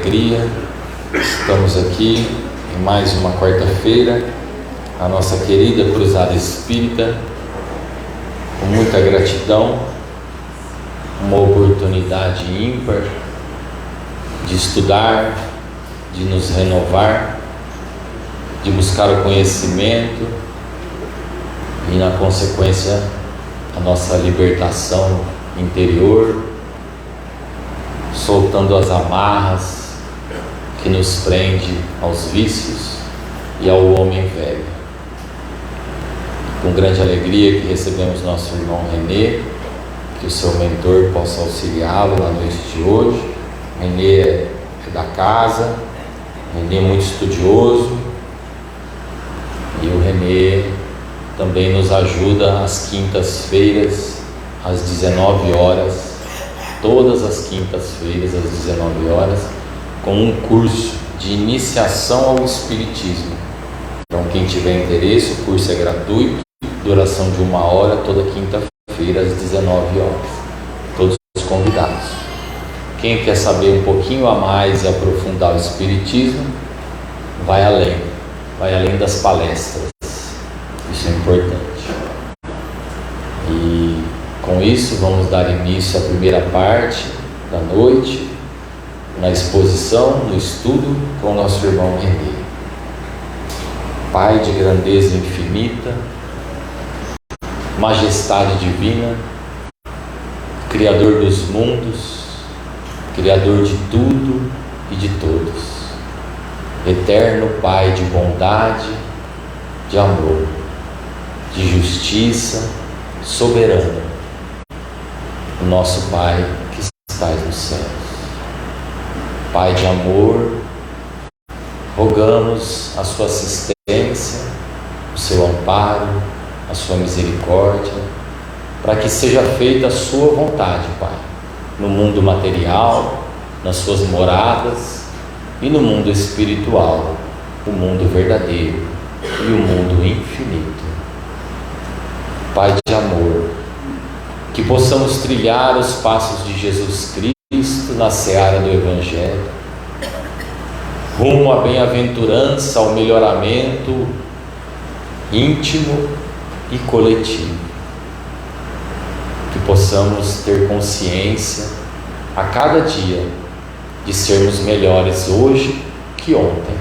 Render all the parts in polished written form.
alegria, estamos aqui em mais uma quarta-feira, a nossa querida Cruzada Espírita, com muita gratidão, uma oportunidade ímpar de estudar, de nos renovar, de buscar o conhecimento e, na consequência, a nossa libertação interior, soltando as amarras que nos prende aos vícios e ao homem velho. Com grande alegria que recebemos nosso irmão Renê, que o seu mentor possa auxiliá-lo na noite de hoje. Renê é da casa, Renê é muito estudioso, e o Renê também nos ajuda às quintas-feiras, às 19 horas, todas as quintas-feiras, às 19 horas, com um curso de iniciação ao Espiritismo. Então, quem tiver interesse, o curso é gratuito, duração de 1 hora, toda quinta-feira, às 19 horas. Todos os convidados. Quem quer saber um pouquinho a mais e aprofundar o Espiritismo, vai além das palestras. Isso é importante. E com isso vamos dar início à primeira parte da noite, na exposição, no estudo com o nosso irmão Renê. Pai de grandeza infinita, majestade divina, Criador dos mundos, Criador de tudo e de todos, eterno Pai de bondade, de amor, de justiça, soberano, o nosso Pai que estás nos céus. Pai de amor, rogamos a sua assistência, o seu amparo, a sua misericórdia, para que seja feita a sua vontade, Pai, no mundo material, nas suas moradas e no mundo espiritual, o mundo verdadeiro e o mundo infinito. Pai de amor, que possamos trilhar os passos de Jesus Cristo na seara do Evangelho, rumo à bem-aventurança, ao melhoramento íntimo e coletivo. Que possamos ter consciência a cada dia de sermos melhores hoje que ontem,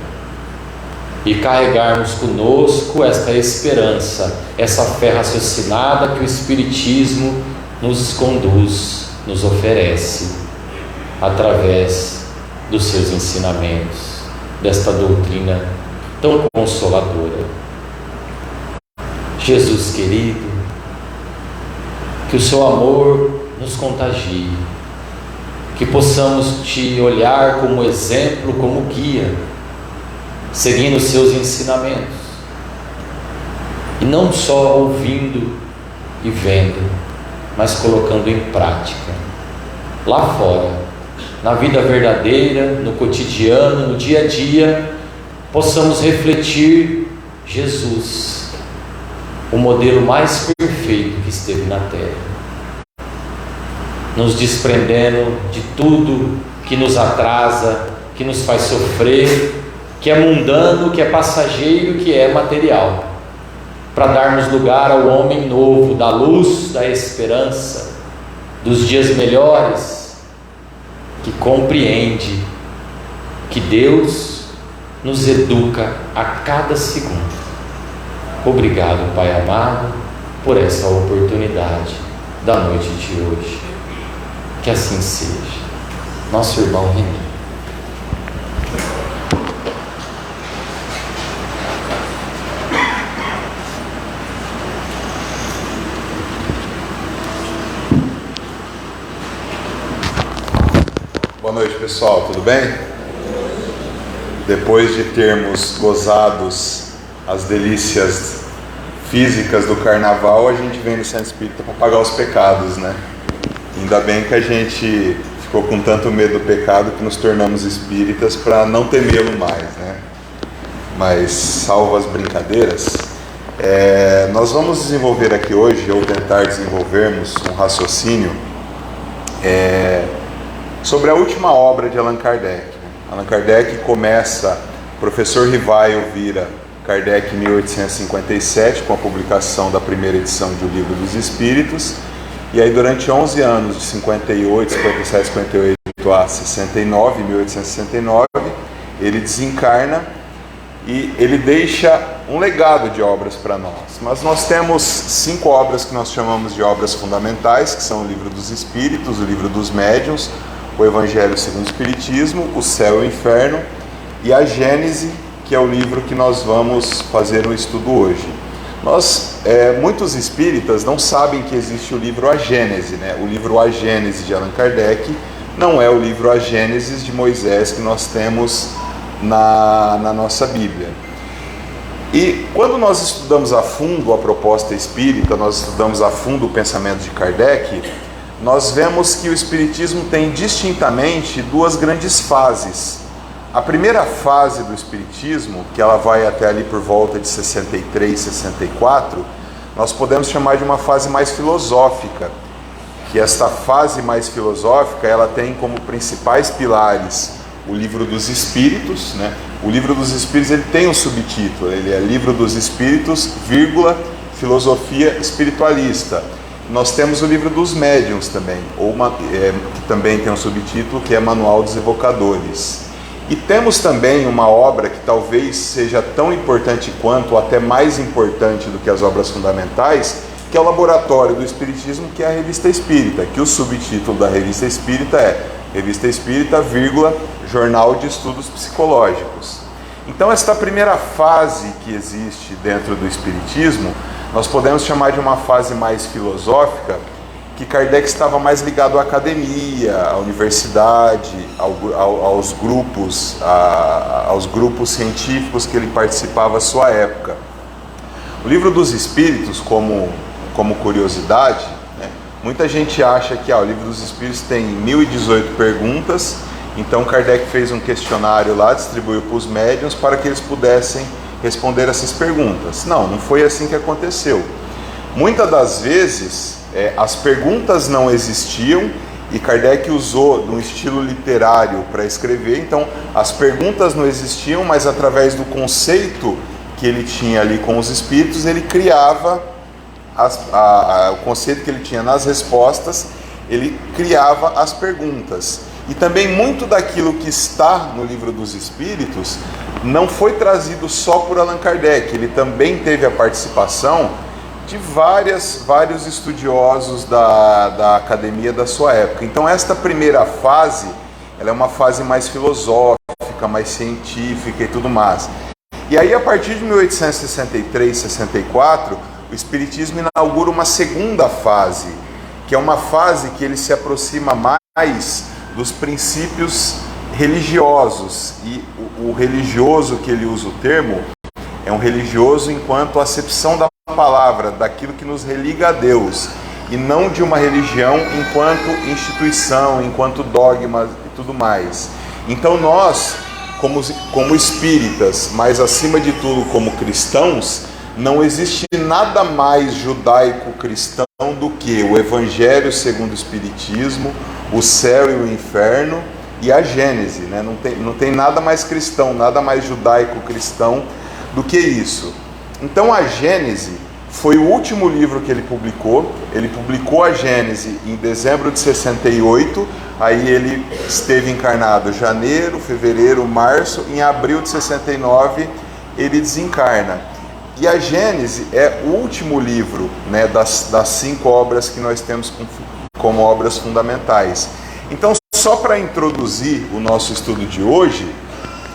e carregarmos conosco esta esperança, essa fé raciocinada que o Espiritismo nos conduz, nos oferece através dos seus ensinamentos, desta doutrina tão consoladora. Jesus querido, que o seu amor nos contagie, que possamos te olhar como exemplo, como guia, seguindo os seus ensinamentos, e não só ouvindo e vendo, mas colocando em prática, lá fora, na vida verdadeira, no cotidiano, no dia a dia, possamos refletir Jesus, o modelo mais perfeito que esteve na terra, nos desprendendo de tudo que nos atrasa, que nos faz sofrer, que é mundano, que é passageiro, que é material, para darmos lugar ao homem novo, da luz, da esperança, dos dias melhores, que compreende que Deus nos educa a cada segundo. Obrigado, Pai amado, por essa oportunidade da noite de hoje. Que assim seja. Nosso irmão Renê. Boa noite, pessoal, tudo bem? Depois de termos gozados as delícias físicas do carnaval, a gente vem no Centro Espírita para pagar os pecados, né? Ainda bem que a gente ficou com tanto medo do pecado que nos tornamos espíritas para não temê-lo mais, né? Mas, salvo as brincadeiras, nós vamos desenvolver aqui hoje, ou tentar desenvolvermos um raciocínio sobre a última obra de Allan Kardec, Allan Kardec começa, professor Rivaio vira Kardec em 1857, com a publicação da primeira edição de O Livro dos Espíritos, e aí durante 11 anos, de 58, 57, 58 a 69, 1869, ele desencarna e ele deixa um legado de obras para nós. Mas nós temos 5 obras que nós chamamos de obras fundamentais, que são o Livro dos Espíritos, o Livro dos Médiuns, o Evangelho segundo o Espiritismo, o Céu e o Inferno e a Gênese, que é o livro que nós vamos fazer um estudo hoje. Muitos espíritas não sabem que existe o livro A Gênese, né? O livro A Gênese de Allan Kardec não é o livro A Gênese de Moisés que nós temos na nossa Bíblia. E quando nós estudamos a fundo a proposta espírita, nós estudamos a fundo o pensamento de Kardec, nós vemos que o Espiritismo tem distintamente 2 grandes fases. A primeira fase do Espiritismo, que ela vai até ali por volta de 63, 64, nós podemos chamar de uma fase mais filosófica, que esta fase mais filosófica, ela tem como principais pilares o Livro dos Espíritos, né? O Livro dos Espíritos, ele tem um subtítulo, ele é Livro dos Espíritos, Filosofia Espiritualista. Nós temos o Livro dos Médiuns também, que também tem um subtítulo, que é Manual dos Evocadores. E temos também uma obra que talvez seja tão importante quanto, ou até mais importante do que as obras fundamentais, que é o Laboratório do Espiritismo, que é a Revista Espírita, que o subtítulo da Revista Espírita é Revista Espírita, Jornal de Estudos Psicológicos. Então, esta primeira fase que existe dentro do Espiritismo, nós podemos chamar de uma fase mais filosófica, que Kardec estava mais ligado à academia, à universidade, aos grupos científicos que ele participava à sua época. O Livro dos Espíritos, como curiosidade, né, muita gente acha que o Livro dos Espíritos tem 1018 perguntas, então Kardec fez um questionário lá, distribuiu para os médiuns para que eles pudessem responder essas perguntas. Não foi assim que aconteceu. Muitas das vezes, as perguntas não existiam e Kardec usou de um estilo literário para escrever, então as perguntas não existiam, mas através do conceito que ele tinha ali com os espíritos, ele criava o conceito que ele tinha nas respostas, ele criava as perguntas. E também muito daquilo que está no Livro dos Espíritos não foi trazido só por Allan Kardec, ele também teve a participação de vários estudiosos da academia da sua época. Então esta primeira fase, ela é uma fase mais filosófica, mais científica e tudo mais. E aí a partir de 1863, 64, o Espiritismo inaugura uma segunda fase, que é uma fase que ele se aproxima mais dos princípios religiosos. E o religioso que ele usa o termo é um religioso enquanto acepção da palavra, daquilo que nos religa a Deus, e não de uma religião enquanto instituição, enquanto dogma e tudo mais. Então nós, como espíritas, mas acima de tudo como cristãos, não existe nada mais judaico-cristão do que o Evangelho segundo o Espiritismo, o céu e o inferno e a Gênese, né? Não tem nada mais cristão, nada mais judaico-cristão do que isso. Então a Gênese foi o último livro que ele publicou a Gênese em dezembro de 68, aí ele esteve encarnado janeiro, fevereiro, março, em abril de 69 ele desencarna. E a Gênese é o último livro, né, das 5 obras que nós temos como obras fundamentais. Então, só para introduzir o nosso estudo de hoje,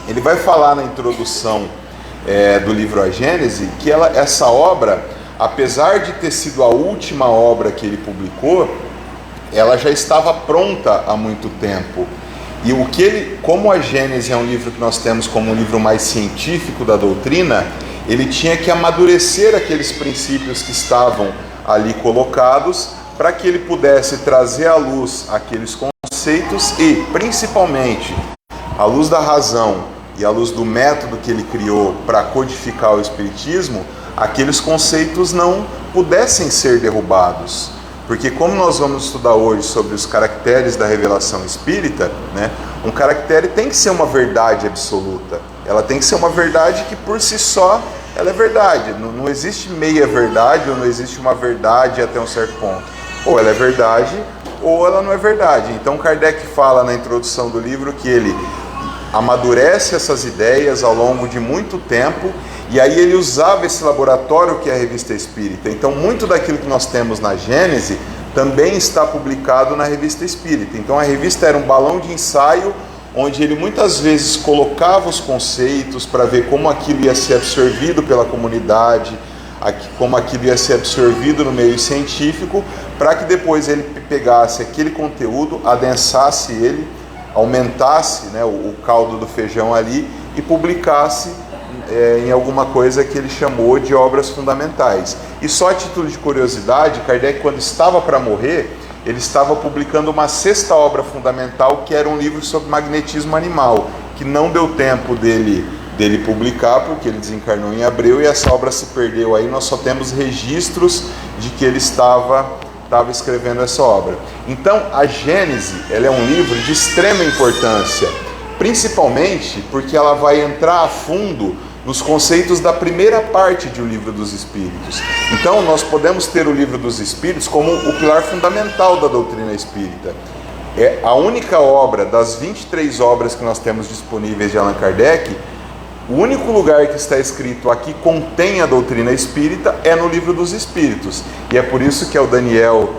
ele vai falar na introdução do livro A Gênese, que essa obra, apesar de ter sido a última obra que ele publicou, ela já estava pronta há muito tempo. E como a Gênese é um livro que nós temos como um livro mais científico da doutrina, ele tinha que amadurecer aqueles princípios que estavam ali colocados, para que ele pudesse trazer à luz aqueles conceitos e, principalmente, à luz da razão e à luz do método que ele criou para codificar o Espiritismo, aqueles conceitos não pudessem ser derrubados. Porque como nós vamos estudar hoje sobre os caracteres da revelação espírita, né, Um caractere tem que ser uma verdade absoluta. Ela tem que ser uma verdade que por si só ela é verdade. Não existe meia verdade ou não existe uma verdade até um certo ponto. Ou ela é verdade ou ela não é verdade. Então Kardec fala na introdução do livro que ele amadurece essas ideias ao longo de muito tempo, e aí ele usava esse laboratório que é a Revista Espírita. Então muito daquilo que nós temos na Gênese também está publicado na Revista Espírita. Então a revista era um balão de ensaio, onde ele muitas vezes colocava os conceitos para ver como aquilo ia ser absorvido pela comunidade, como aquilo ia ser absorvido no meio científico, para que depois ele pegasse aquele conteúdo, adensasse ele, aumentasse, né, o caldo do feijão ali e publicasse em alguma coisa que ele chamou de obras fundamentais. E só a título de curiosidade, Kardec, quando estava para morrer, ele estava publicando uma 6ª obra fundamental, que era um livro sobre magnetismo animal, que não deu tempo dele publicar, porque ele desencarnou em abril e essa obra se perdeu. Aí nós só temos registros de que ele estava escrevendo essa obra. Então a Gênese, ela é um livro de extrema importância, principalmente porque ela vai entrar a fundo nos conceitos da primeira parte de O Livro dos Espíritos. Então nós podemos ter O Livro dos Espíritos como o pilar fundamental da doutrina espírita. É a única obra das 23 obras que nós temos disponíveis de Allan Kardec. O único lugar que está escrito aqui contém a doutrina espírita é no Livro dos Espíritos. E é por isso que é o Daniel,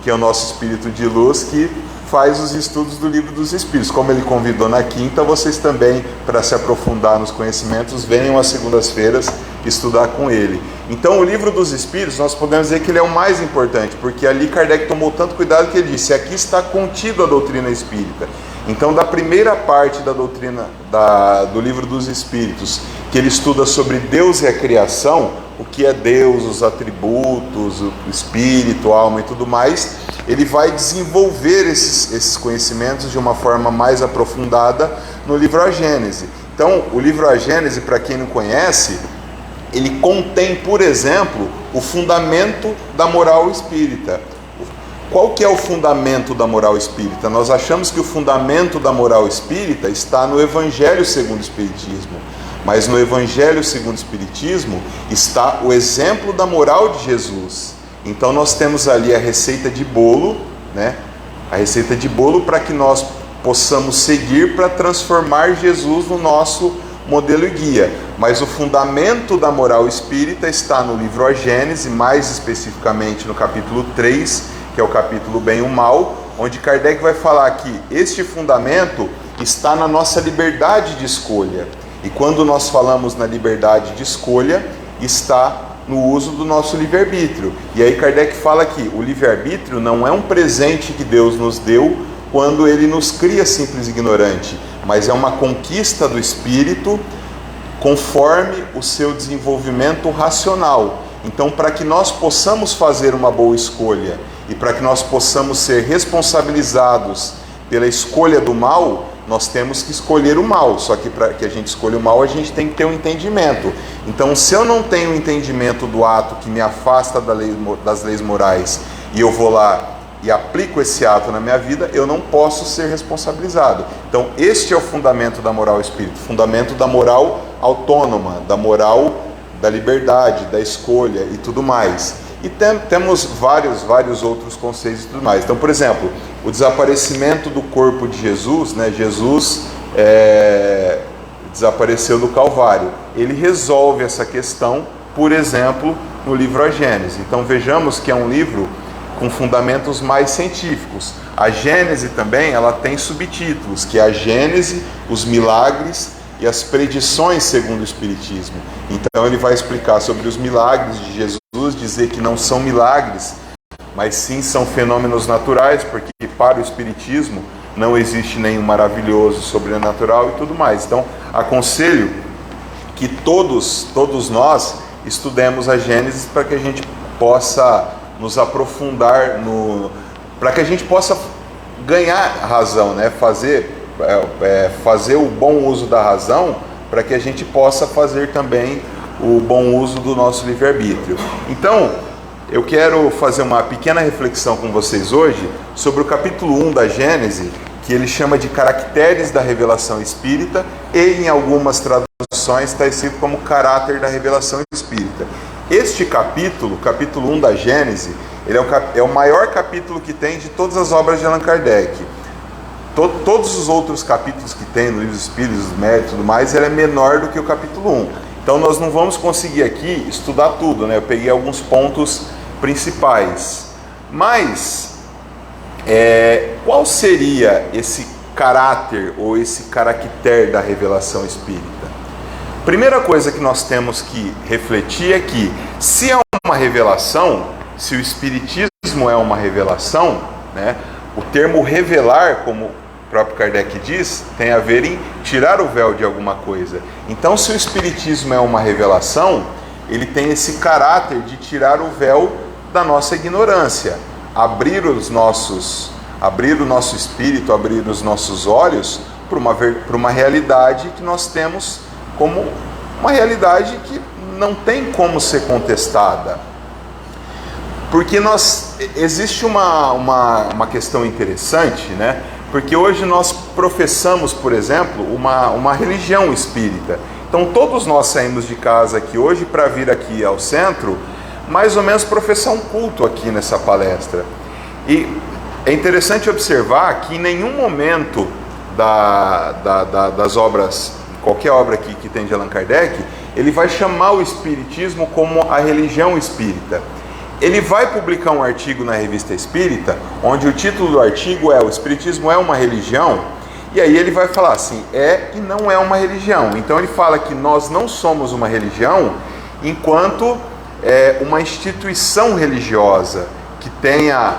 que é o nosso espírito de luz, que faz os estudos do Livro dos Espíritos. Como ele convidou na quinta, vocês também, para se aprofundar nos conhecimentos, venham às segundas-feiras estudar com ele. Então o Livro dos Espíritos, nós podemos dizer que ele é o mais importante, porque ali Kardec tomou tanto cuidado que ele disse: aqui está contido a doutrina espírita. Então, da primeira parte da doutrina do Livro dos Espíritos, que ele estuda sobre Deus e a criação, o que é Deus, os atributos, o espírito, a alma e tudo mais, ele vai desenvolver esses conhecimentos de uma forma mais aprofundada no livro A Gênese. Então, o livro A Gênese, para quem não conhece, ele contém, por exemplo, o fundamento da moral espírita. Qual que é o fundamento da moral espírita? Nós achamos que o fundamento da moral espírita está no Evangelho segundo o Espiritismo, mas no Evangelho segundo o Espiritismo está o exemplo da moral de Jesus. Então nós temos ali a receita de bolo, né? A receita de bolo para que nós possamos seguir para transformar Jesus no nosso modelo e guia. Mas o fundamento da moral espírita está no livro A Gênese, mais especificamente no capítulo 3, que é o capítulo Bem e o Mal, onde Kardec vai falar que este fundamento está na nossa liberdade de escolha. E quando nós falamos na liberdade de escolha, está no uso do nosso livre-arbítrio. E aí Kardec fala que o livre-arbítrio não é um presente que Deus nos deu quando Ele nos cria simples e ignorante, mas é uma conquista do espírito conforme o seu desenvolvimento racional. Então, para que nós possamos fazer uma boa escolha e para que nós possamos ser responsabilizados pela escolha do mal, nós temos que escolher o mal. Só que para que a gente escolha o mal, a gente tem que ter um entendimento. Então, se eu não tenho o entendimento do ato que me afasta das leis morais, e eu vou lá e aplico esse ato na minha vida, eu não posso ser responsabilizado. Então, este é o fundamento da moral espírita, fundamento da moral autônoma, da moral da liberdade, da escolha e tudo mais. E temos vários outros conceitos e tudo mais. Então, por exemplo, o desaparecimento do corpo de Jesus, né? Jesus desapareceu do Calvário. Ele resolve essa questão, por exemplo, no livro A Gênese. Então vejamos que é um livro com fundamentos mais científicos. A Gênese também, ela tem subtítulos, que é a Gênese, os milagres e as predições segundo o Espiritismo. Então ele vai explicar sobre os milagres de Jesus, dizer que não são milagres, mas sim são fenômenos naturais, porque para o Espiritismo não existe nenhum maravilhoso, sobrenatural e tudo mais. Então aconselho que todos nós estudemos a Gênesis para que a gente possa nos aprofundar para que a gente possa ganhar razão, né? Fazer o bom uso da razão, para que a gente possa fazer também o bom uso do nosso livre-arbítrio. Então, eu quero fazer uma pequena reflexão com vocês hoje sobre o capítulo 1 da Gênese, que ele chama de caracteres da revelação espírita, e em algumas traduções está escrito como caráter da revelação espírita. Este capítulo, capítulo 1 da Gênese, ele é o maior capítulo que tem de todas as obras de Allan Kardec. Todos os outros capítulos que tem no Livro dos Espíritos, dos Médiuns e tudo mais, ele é menor do que o capítulo 1. Então nós não vamos conseguir aqui estudar tudo, né? Eu peguei alguns pontos principais. Mas, qual seria esse caráter ou esse caractere da revelação espírita? Primeira coisa que nós temos que refletir é que, se é uma revelação, se o Espiritismo é uma revelação, né, o termo revelar, como o próprio Kardec diz, tem a ver em tirar o véu de alguma coisa. Então, se o Espiritismo é uma revelação, ele tem esse caráter de tirar o véu da nossa ignorância, abrir o nosso espírito, abrir os nossos olhos para uma realidade que nós temos como uma realidade que não tem como ser contestada. Porque existe uma questão interessante, né? Porque hoje nós professamos, por exemplo, uma religião espírita. Então todos nós saímos de casa aqui hoje para vir aqui ao centro, mais ou menos professar um culto aqui nessa palestra. E é interessante observar que em nenhum momento das obras, qualquer obra aqui que tem de Allan Kardec, ele vai chamar o Espiritismo como a religião espírita. Ele vai publicar um artigo na Revista Espírita, onde o título do artigo é "O Espiritismo é uma religião?", e aí ele vai falar assim, é e não é uma religião. Então ele fala que nós não somos uma religião enquanto uma instituição religiosa, que tenha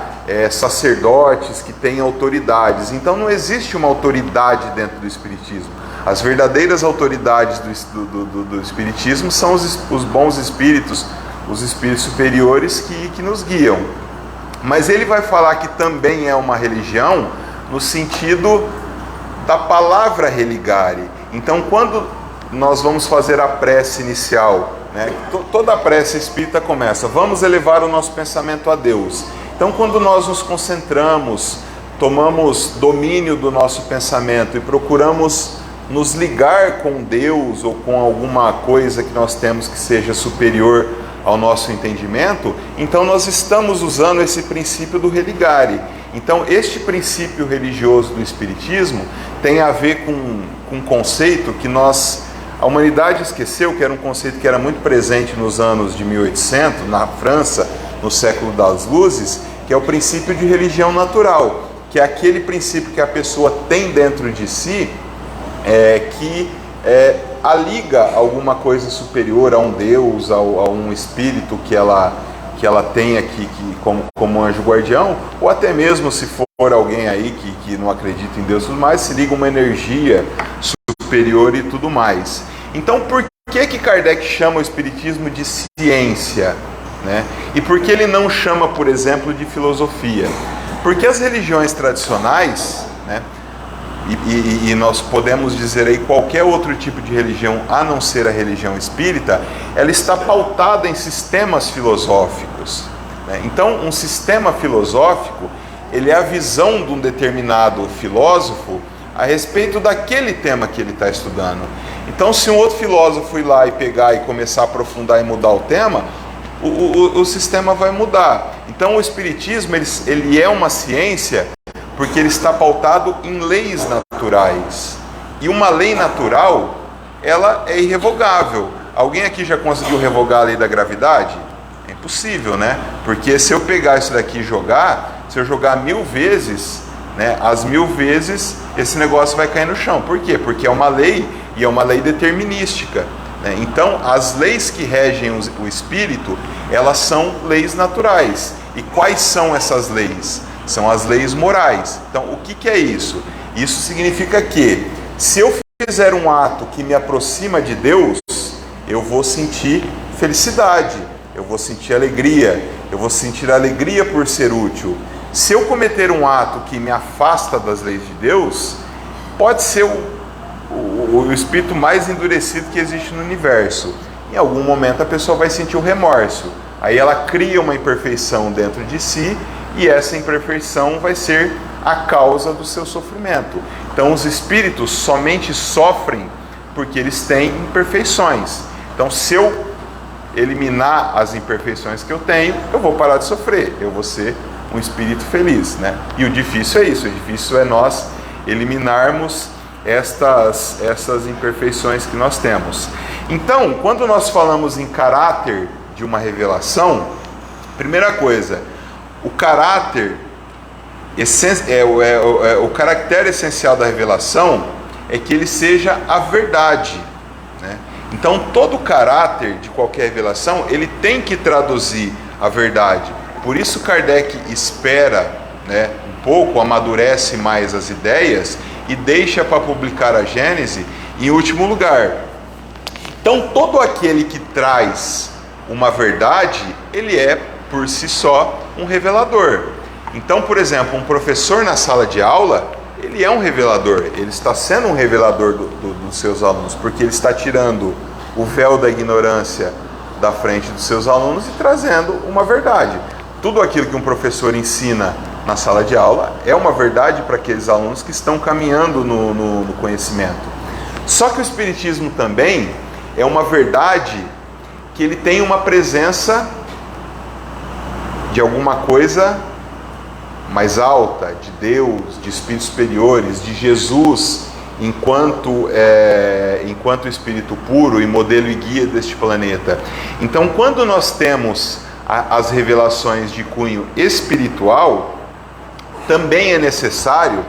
sacerdotes, que tenha autoridades. Então não existe uma autoridade dentro do Espiritismo. As verdadeiras autoridades do Espiritismo são os bons espíritos, os espíritos superiores que nos guiam. Mas ele vai falar que também é uma religião no sentido da palavra religare. Então, quando nós vamos fazer a prece inicial, né, toda a prece espírita começa: vamos elevar o nosso pensamento a Deus. Então, quando nós nos concentramos, tomamos domínio do nosso pensamento e procuramos nos ligar com Deus ou com alguma coisa que nós temos que seja superior ao nosso entendimento, então nós estamos usando esse princípio do religare. Então este princípio religioso do Espiritismo tem a ver com um conceito que a humanidade esqueceu, que era um conceito que era muito presente nos anos de 1800, na França, no século das luzes, que é o princípio de religião natural, que é aquele princípio que a pessoa tem dentro de si, que a liga a alguma coisa superior, a um Deus, a um espírito que ela tem aqui como anjo guardião, ou até mesmo, se for alguém aí que não acredita em Deus e tudo mais, se liga uma energia superior e tudo mais. Então, por que Kardec chama o Espiritismo de ciência, né? E por que ele não chama, por exemplo, de filosofia? Porque as religiões tradicionais, né, e nós podemos dizer aí qualquer outro tipo de religião a não ser a religião espírita, ela está pautada em sistemas filosóficos, né? Então, um sistema filosófico, ele é a visão de um determinado filósofo a respeito daquele tema que ele está estudando. Então, se um outro filósofo ir lá e pegar e começar a aprofundar e mudar o tema, o sistema vai mudar. Então, o Espiritismo, ele é uma ciência porque ele está pautado em leis naturais. E uma lei natural, ela é irrevogável. Alguém aqui já conseguiu revogar a lei da gravidade? É impossível, né? Porque se eu pegar isso daqui e jogar, se eu jogar 1000 vezes, né, as 1000 vezes esse negócio vai cair no chão. Por quê? Porque é uma lei, e é uma lei determinística, né? Então, as leis que regem o espírito, elas são leis naturais. E quais são essas leis? São as leis morais. Então, o que é isso? Isso significa que, se eu fizer um ato que me aproxima de Deus, eu vou sentir felicidade, eu vou sentir alegria, eu vou sentir alegria por ser útil. Se eu cometer um ato que me afasta das leis de Deus, pode ser o espírito mais endurecido que existe no universo. Em algum momento a pessoa vai sentir o remorso. Aí ela cria uma imperfeição dentro de si, e essa imperfeição vai ser a causa do seu sofrimento. Então os espíritos somente sofrem porque eles têm imperfeições. Então se eu eliminar as imperfeições que eu tenho, eu vou parar de sofrer, eu vou ser um espírito feliz, né? E o difícil é isso, o difícil é nós eliminarmos essas imperfeições que nós temos. Então, quando nós falamos em caráter de uma revelação, primeira coisa, o caractere essencial da revelação é que ele seja a verdade, né? Então, todo o caráter de qualquer revelação, ele tem que traduzir a verdade. Por isso Kardec espera, né, um pouco, amadurece mais as ideias e deixa para publicar a Gênese em último lugar. Então, todo aquele que traz uma verdade, ele é, por si só, um revelador. Então, por exemplo, um professor na sala de aula, ele é um revelador, ele está sendo um revelador dos seus alunos, porque ele está tirando o véu da ignorância da frente dos seus alunos e trazendo uma verdade. Tudo aquilo que um professor ensina na sala de aula é uma verdade para aqueles alunos que estão caminhando no conhecimento. Só que o Espiritismo também é uma verdade que ele tem uma presença de alguma coisa mais alta, de Deus, de espíritos superiores, de Jesus, enquanto espírito puro e modelo e guia deste planeta. Então, quando nós temos as revelações de cunho espiritual, também é necessário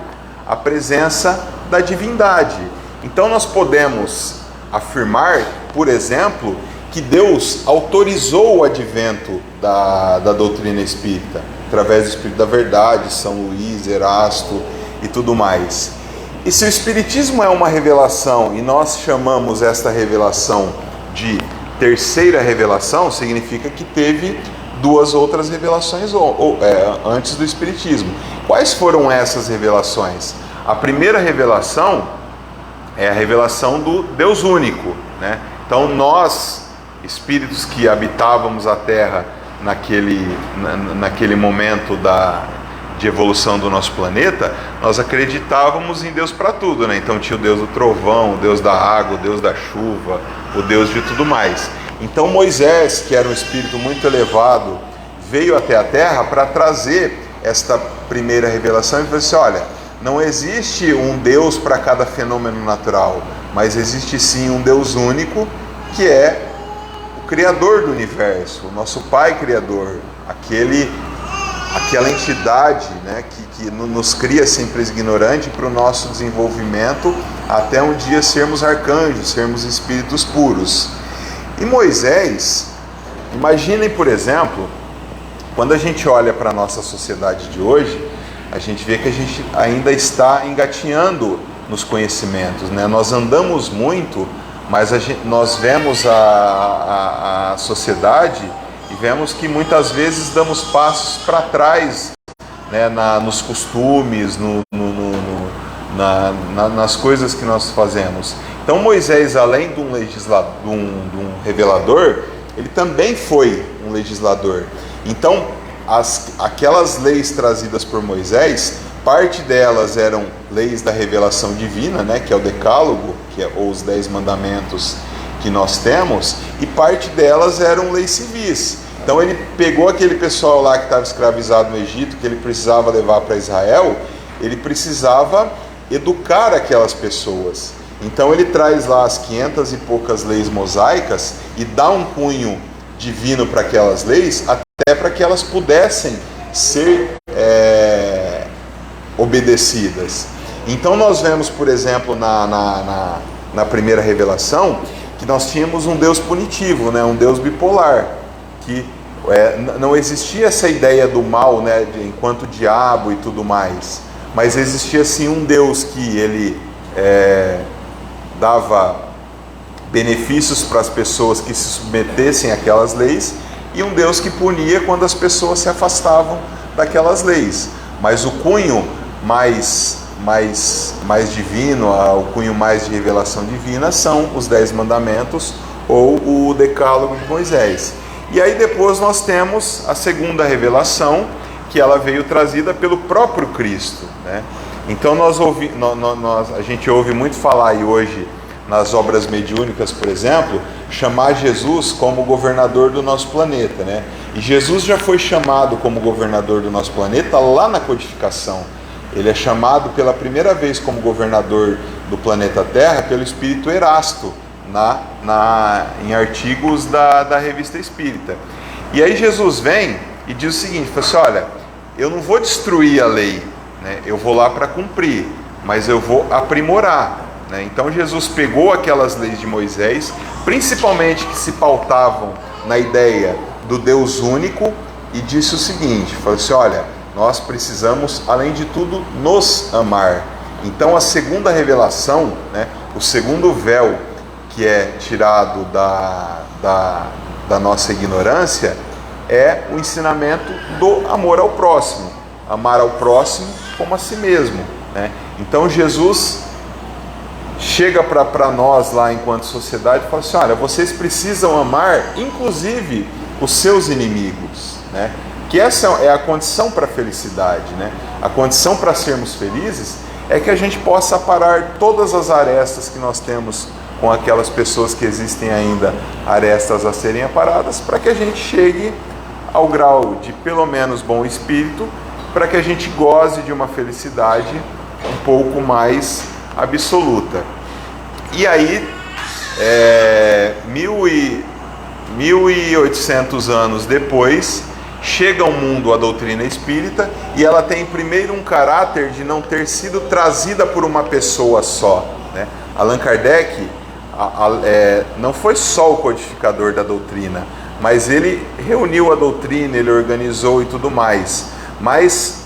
a presença da divindade. Então nós podemos afirmar, por exemplo, que Deus autorizou o advento da doutrina espírita, através do Espírito da Verdade, São Luís, Erasto e tudo mais. E se o Espiritismo é uma revelação, e nós chamamos esta revelação de terceira revelação, significa que teve duas outras revelações antes do Espiritismo. Quais foram essas revelações? A primeira revelação é a revelação do Deus único, né? Então nós, espíritos que habitávamos a Terra naquele momento de evolução do nosso planeta, nós acreditávamos em Deus para tudo, né? Então tinha o Deus do trovão, o Deus da água, o Deus da chuva, o Deus de tudo mais. Então Moisés, que era um espírito muito elevado, veio até a Terra para trazer esta primeira revelação e falou assim: olha, não existe um Deus para cada fenômeno natural, mas existe sim um Deus único, que é o Criador do Universo, o nosso Pai Criador, aquela entidade, né, que nos cria simples ignorante para o nosso desenvolvimento, até um dia sermos arcanjos, sermos espíritos puros. E Moisés, imaginem, por exemplo, quando a gente olha para a nossa sociedade de hoje, a gente vê que a gente ainda está engatinhando nos conhecimentos, né? Nós andamos muito, mas nós vemos a sociedade e vemos que muitas vezes damos passos para trás, né? Nos costumes, nas coisas que nós fazemos. Então Moisés, além de um revelador, ele também foi um legislador. Então aquelas leis trazidas por Moisés, parte delas eram leis da revelação divina, né, que é o Decálogo, ou os 10 mandamentos que nós temos, e parte delas eram leis civis. Então ele pegou aquele pessoal lá que estava escravizado no Egito, que ele precisava levar para Israel, ele precisava educar aquelas pessoas. Então ele traz lá as 500 e poucas leis mosaicas e dá um cunho divino para aquelas leis, até para que elas pudessem ser obedecidas. Então nós vemos, por exemplo, na primeira revelação, que nós tínhamos um Deus punitivo, né? Um Deus bipolar, que não existia essa ideia do mal, né? Enquanto diabo e tudo mais, mas existia sim um Deus que ele dava benefícios para as pessoas que se submetessem àquelas leis, e um Deus que punia quando as pessoas se afastavam daquelas leis. Mas o cunho mais divino, o cunho mais de revelação divina, são os 10 mandamentos ou o Decálogo de Moisés. E aí depois nós temos a segunda revelação, que ela veio trazida pelo próprio Cristo, né? Então a gente ouve muito falar aí hoje nas obras mediúnicas, por exemplo, chamar Jesus como governador do nosso planeta, né? E Jesus já foi chamado como governador do nosso planeta lá na codificação. Ele é chamado pela primeira vez como governador do planeta Terra pelo Espírito Erasto, em artigos da Revista Espírita. E aí Jesus vem e diz o seguinte, fala assim, olha, eu não vou destruir a lei, né? Eu vou lá para cumprir, mas eu vou aprimorar, né? Então Jesus pegou aquelas leis de Moisés, principalmente que se pautavam na ideia do Deus único, e disse o seguinte, falou assim, olha, nós precisamos, além de tudo, nos amar. Então a segunda revelação, né, o segundo véu que é tirado da nossa ignorância, é o ensinamento do amor ao próximo. Amar ao próximo como a si mesmo, né? Então Jesus chega para nós lá enquanto sociedade e fala assim, olha, vocês precisam amar inclusive os seus inimigos, né? Que essa é a condição para a felicidade, né? A condição para sermos felizes é que a gente possa aparar todas as arestas que nós temos com aquelas pessoas que existem ainda arestas a serem aparadas, para que a gente chegue ao grau de pelo menos bom espírito, para que a gente goze de uma felicidade um pouco mais absoluta. E aí, 1800 anos depois, chega ao mundo a doutrina espírita, e ela tem primeiro um caráter de não ter sido trazida por uma pessoa só, né? Allan Kardec não foi só o codificador da doutrina, mas ele reuniu a doutrina, ele organizou e tudo mais. Mas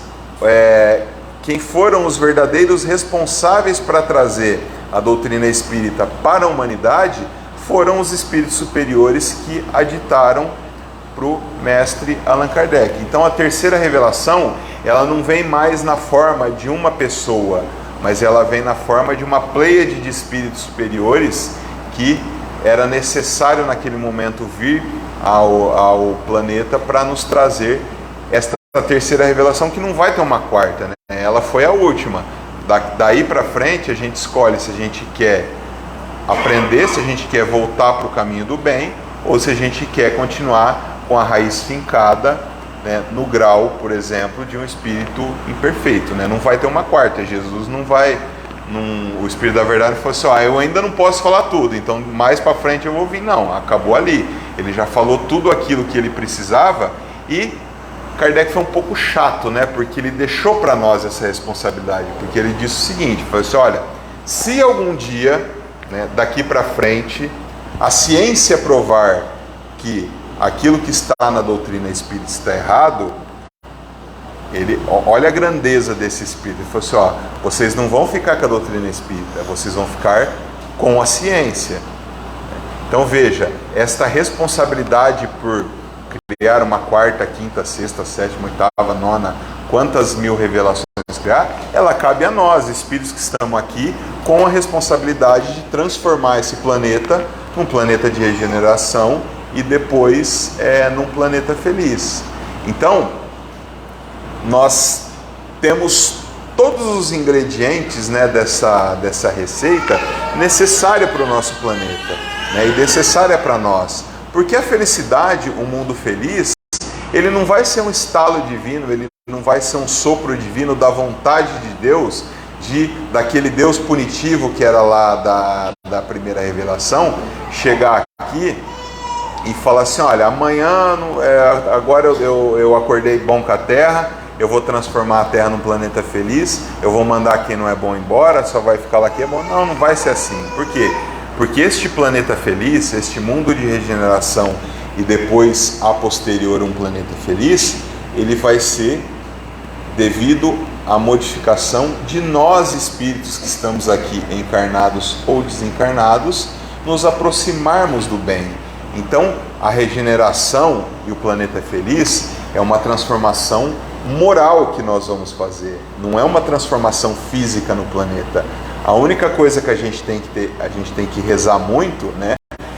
quem foram os verdadeiros responsáveis para trazer a doutrina espírita para a humanidade foram os espíritos superiores que aditaram para o mestre Allan Kardec. Então a terceira revelação, ela não vem mais na forma de uma pessoa, mas ela vem na forma de uma pleiade de espíritos superiores que era necessário naquele momento vir ao planeta para nos trazer esta terceira revelação, que não vai ter uma quarta, né? Ela foi a última. Daí para frente a gente escolhe se a gente quer aprender, se a gente quer voltar para o caminho do bem, ou se a gente quer continuar com a raiz fincada, né, no grau, por exemplo, de um espírito imperfeito, né? Não vai ter uma quarta. Jesus não vai, o Espírito da Verdade falou assim, eu ainda não posso falar tudo, então mais para frente eu vou vir. Não, acabou ali. Ele já falou tudo aquilo que ele precisava, e Kardec foi um pouco chato, né? Porque ele deixou para nós essa responsabilidade, porque ele disse o seguinte, falou assim, olha, se algum dia, né, daqui para frente, a ciência provar que aquilo que está na doutrina espírita está errado, olha a grandeza desse espírito. Ele falou assim, vocês não vão ficar com a doutrina espírita, vocês vão ficar com a ciência. Então veja, esta responsabilidade por criar uma quarta, quinta, sexta, sétima, oitava, nona, quantas mil revelações criar, ela cabe a nós, espíritos que estamos aqui, com a responsabilidade de transformar esse planeta num planeta de regeneração e depois num planeta feliz. Então, nós temos todos os ingredientes, né, dessa receita necessária para o nosso planeta, né, e necessária para nós. Porque a felicidade, o mundo feliz, ele não vai ser um estalo divino, ele não vai ser um sopro divino da vontade de Deus, daquele Deus punitivo que era lá da primeira revelação, chegar aqui e falar assim, olha, amanhã, agora eu acordei bom com a Terra, eu vou transformar a Terra num planeta feliz, eu vou mandar quem não é bom embora, só vai ficar lá quem é bom. Não vai ser assim. Por quê? Porque este planeta feliz, este mundo de regeneração e depois, a posterior, um planeta feliz, ele vai ser devido à modificação de nós espíritos que estamos aqui encarnados ou desencarnados, nos aproximarmos do bem. Então, a regeneração e o planeta feliz é uma transformação moral que nós vamos fazer, não é uma transformação física no planeta. A única coisa que a gente tem que rezar muito, né,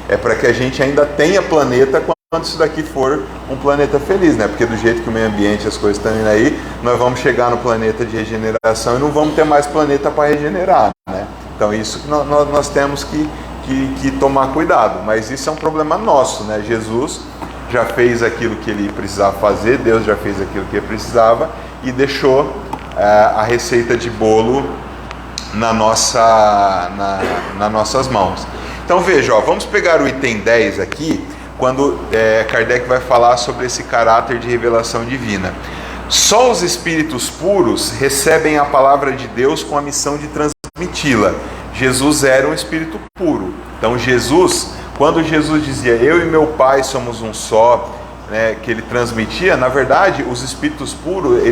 é para que a gente ainda tenha planeta isso daqui for um planeta feliz, né? Porque do jeito que o meio ambiente, as coisas estão indo aí, nós vamos chegar no planeta de regeneração e não vamos ter mais planeta para regenerar, né? Então isso que nós temos que tomar cuidado, mas isso é um problema nosso, né? Jesus já fez aquilo que ele precisava fazer, Deus já fez aquilo que ele precisava e deixou a receita de bolo nas nossas mãos. Então veja, vamos pegar o item 10 aqui, quando Kardec vai falar sobre esse caráter de revelação divina. Só os espíritos puros recebem a palavra de Deus com a missão de transmiti-la. Jesus era um espírito puro. Então quando Jesus dizia, eu e meu Pai somos um só, né, que ele transmitia, na verdade, os espíritos puros,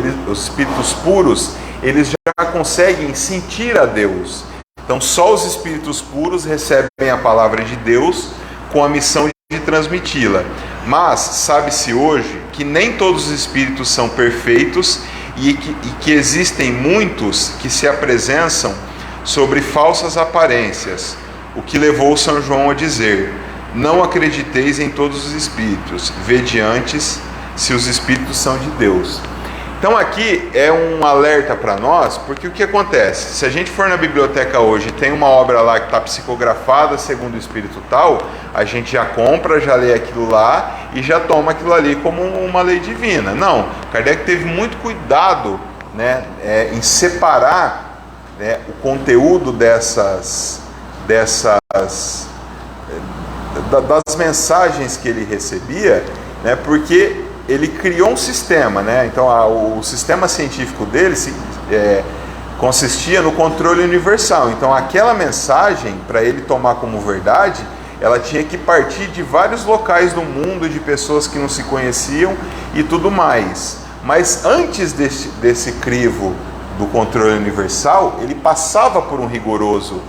eles já conseguem sentir a Deus. Então, só os espíritos puros recebem a palavra de Deus com a missão de transmiti-la. Mas, sabe-se hoje que nem todos os espíritos são perfeitos e que existem muitos que se apresentam sobre falsas aparências, o que levou São João a dizer, não acrediteis em todos os espíritos, vede antes se os espíritos são de Deus. Então aqui é um alerta para nós, porque o que acontece? Se a gente for na biblioteca hoje e tem uma obra lá que está psicografada segundo o espírito tal, a gente já compra, já lê aquilo lá e já toma aquilo ali como uma lei divina. Não, Kardec teve muito cuidado, né, em separar, né, o conteúdo das mensagens que ele recebia, né, porque ele criou um sistema, né? Então o sistema científico dele consistia no controle universal. Então aquela mensagem, para ele tomar como verdade, ela tinha que partir de vários locais do mundo, de pessoas que não se conheciam e tudo mais. Mas antes desse crivo do controle universal, ele passava por um rigoroso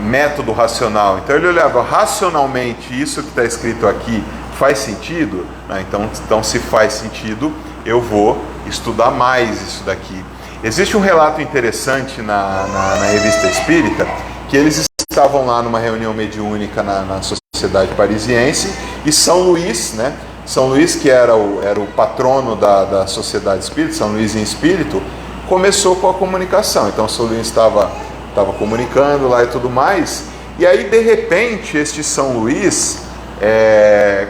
método racional. Então ele olhava racionalmente, isso que está escrito aqui faz sentido? Então se faz sentido, eu vou estudar mais isso daqui. Existe um relato interessante na Revista Espírita, que eles estavam lá numa reunião mediúnica na Sociedade Parisiense, e São Luís, né? São Luís, que era o patrono da Sociedade Espírita, São Luís em Espírito, começou com a comunicação. Então São Luís estava comunicando lá e tudo mais, e aí de repente este São Luís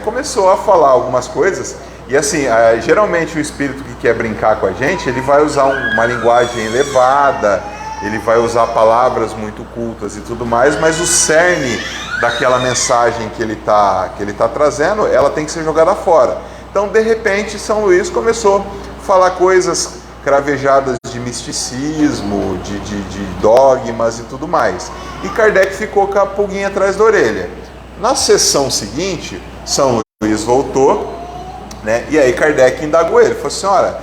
começou a falar algumas coisas, e assim, geralmente o espírito que quer brincar com a gente, ele vai usar uma linguagem elevada, ele vai usar palavras muito cultas e tudo mais, mas o cerne daquela mensagem que ele tá trazendo, ela tem que ser jogada fora. Então de repente São Luís começou a falar coisas cravejadas de misticismo, de dogmas e tudo mais. E Kardec ficou com a pulguinha atrás da orelha. Na sessão seguinte, São Luís voltou, né? E aí Kardec indagou ele, falou assim, olha,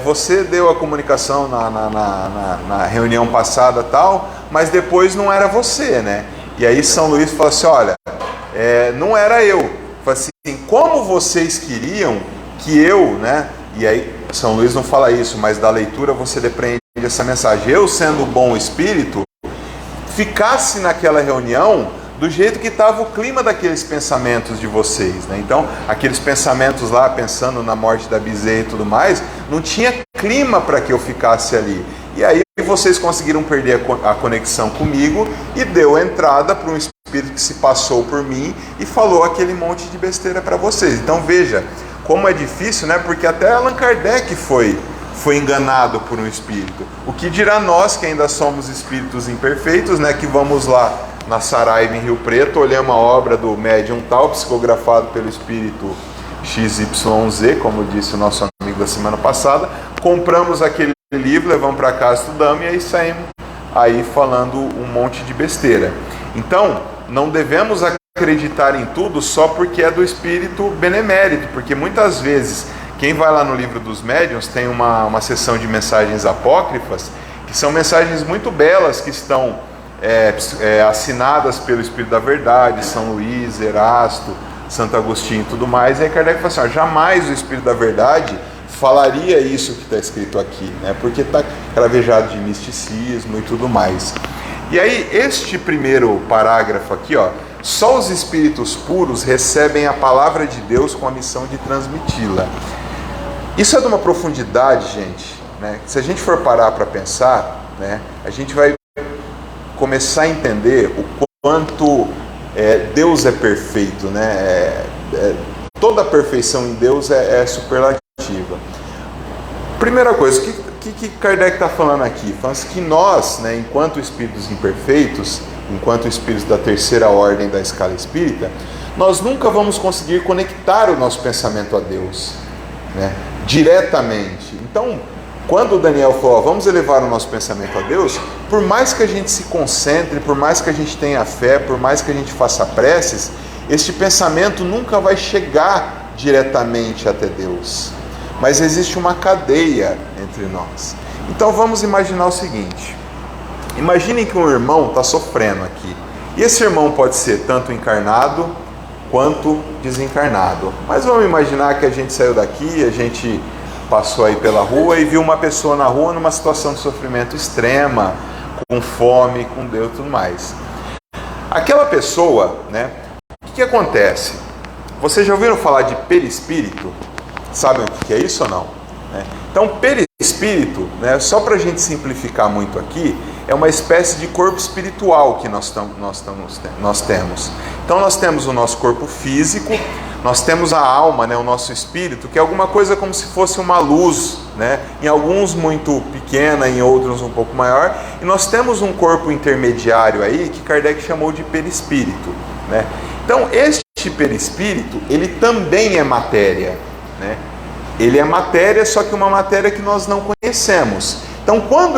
você deu a comunicação na reunião passada tal, mas depois não era você, né? E aí São Luís falou assim, olha, não era eu. Falou assim, como vocês queriam que eu, né? E aí São Luís não fala isso, mas da leitura você depreende essa mensagem. Eu, sendo bom espírito, ficasse naquela reunião do jeito que estava o clima daqueles pensamentos de vocês, né? Então, aqueles pensamentos lá, pensando na morte da bezerra e tudo mais, não tinha clima para que eu ficasse ali. E aí vocês conseguiram perder a conexão comigo e deu entrada para um espírito que se passou por mim e falou aquele monte de besteira para vocês. Então veja como é difícil, né? Porque até Allan Kardec foi enganado por um espírito. O que dirá nós que ainda somos espíritos imperfeitos, né? Que vamos lá na Saraiva em Rio Preto, olhamos a obra do médium tal, psicografado pelo espírito XYZ, como disse o nosso amigo da semana passada, compramos aquele livro, levamos para casa, estudamos e aí saímos aí falando um monte de besteira. Então, não devemos acreditar em tudo só porque é do espírito benemérito, porque muitas vezes, quem vai lá no livro dos médiuns, tem uma seção de mensagens apócrifas, que são mensagens muito belas, que estão assinadas pelo Espírito da Verdade, São Luís, Erasto, Santo Agostinho e tudo mais. E aí Kardec fala assim, jamais o Espírito da Verdade falaria isso que está escrito aqui, né? Porque está cravejado de misticismo e tudo mais. E aí este primeiro parágrafo aqui, ó, Só os espíritos puros recebem a palavra de Deus com a missão de transmiti-la. Isso é de uma profundidade, gente, né? Se a gente for parar para pensar, né, a gente vai começar a entender o quanto Deus é perfeito, né? Toda a perfeição em Deus é superlativa. Primeira coisa, o que Kardec está falando aqui? Falando que nós, né, enquanto espíritos imperfeitos, enquanto espíritos da terceira ordem da escala espírita, nós nunca vamos conseguir conectar o nosso pensamento a Deus, né, diretamente. Então, quando o Daniel falou, vamos elevar o nosso pensamento a Deus, por mais que a gente se concentre, por mais que a gente tenha fé, por mais que a gente faça preces, este pensamento nunca vai chegar diretamente até Deus. Mas existe uma cadeia entre nós. Então vamos imaginar o seguinte. Imaginem que um irmão está sofrendo aqui. E esse irmão pode ser tanto encarnado quanto desencarnado. Mas vamos imaginar que a gente saiu daqui, a gente passou aí pela rua e viu uma pessoa na rua numa situação de sofrimento extrema, com fome, com Deus e tudo mais. Aquela pessoa, né? O que acontece? Vocês já ouviram falar de perispírito? Sabem o que é isso ou não? Então, perispírito, né, só para a gente simplificar muito aqui, é uma espécie de corpo espiritual que nós temos. Então, nós temos o nosso corpo físico, nós temos a alma, né, o nosso espírito, que é alguma coisa como se fosse uma luz, né, em alguns muito pequena, em outros um pouco maior, e nós temos um corpo intermediário aí que Kardec chamou de perispírito, né? Então, este perispírito, ele também é matéria, né? Ele é matéria, só que uma matéria que nós não conhecemos. Então, quando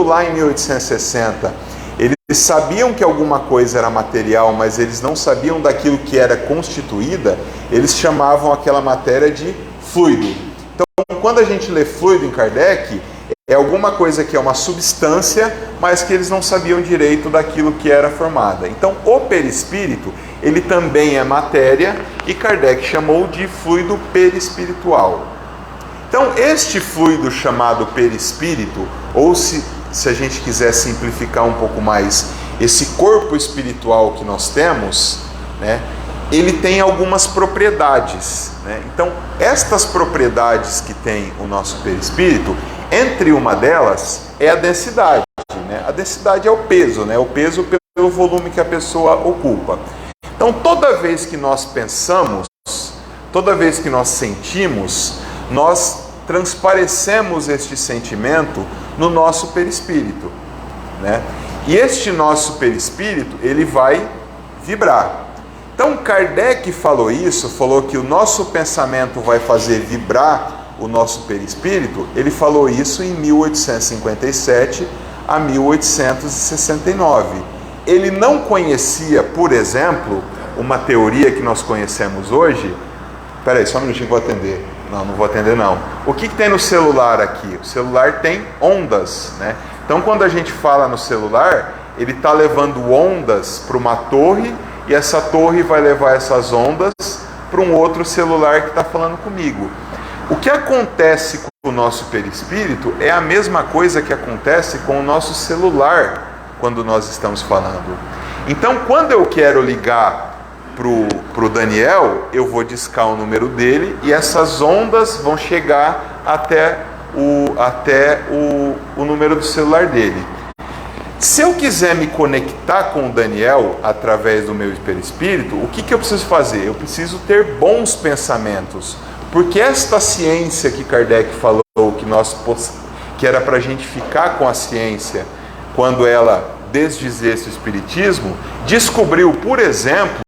lá em 1860, eles sabiam que alguma coisa era material, mas eles não sabiam daquilo que era constituída, eles chamavam aquela matéria de fluido. Então, quando a gente lê fluido em Kardec, é alguma coisa que é uma substância, mas que eles não sabiam direito daquilo que era formada. Então, o perispírito, ele também é matéria e Kardec chamou de fluido perispiritual. Então, este fluido chamado perispírito, ou se a gente quiser simplificar um pouco mais, esse corpo espiritual que nós temos, né, ele tem algumas propriedades, né? Então, estas propriedades que tem o nosso perispírito, entre uma delas é a densidade, né? A densidade é o peso, né? O peso pelo volume que a pessoa ocupa. Então, toda vez que nós pensamos, toda vez que nós sentimos, nós transparecemos este sentimento no nosso perispírito, né? E este nosso perispírito, ele vai vibrar. Então, Kardec falou isso, falou que o nosso pensamento vai fazer vibrar o nosso perispírito. Ele falou isso em 1857 a 1869. Ele não conhecia, por exemplo, uma teoria que nós conhecemos hoje. Espera aí, só um minutinho que eu vou atender. Não vou atender não. O que tem no celular aqui? O celular tem ondas, né? Então, quando a gente fala no celular, ele está levando ondas para uma torre, e essa torre vai levar essas ondas para um outro celular que está falando comigo. O que acontece com o nosso perispírito é a mesma coisa que acontece com o nosso celular quando nós estamos falando. Então, quando eu quero ligar para o Daniel, eu vou discar o número dele e essas ondas vão chegar até o número do celular dele. Se eu quiser me conectar com o Daniel através do meu perispírito, o que eu preciso fazer? Eu preciso ter bons pensamentos. Porque esta ciência que Kardec falou, que era para a gente ficar com a ciência, quando ela desdizesse o espiritismo, descobriu, por exemplo,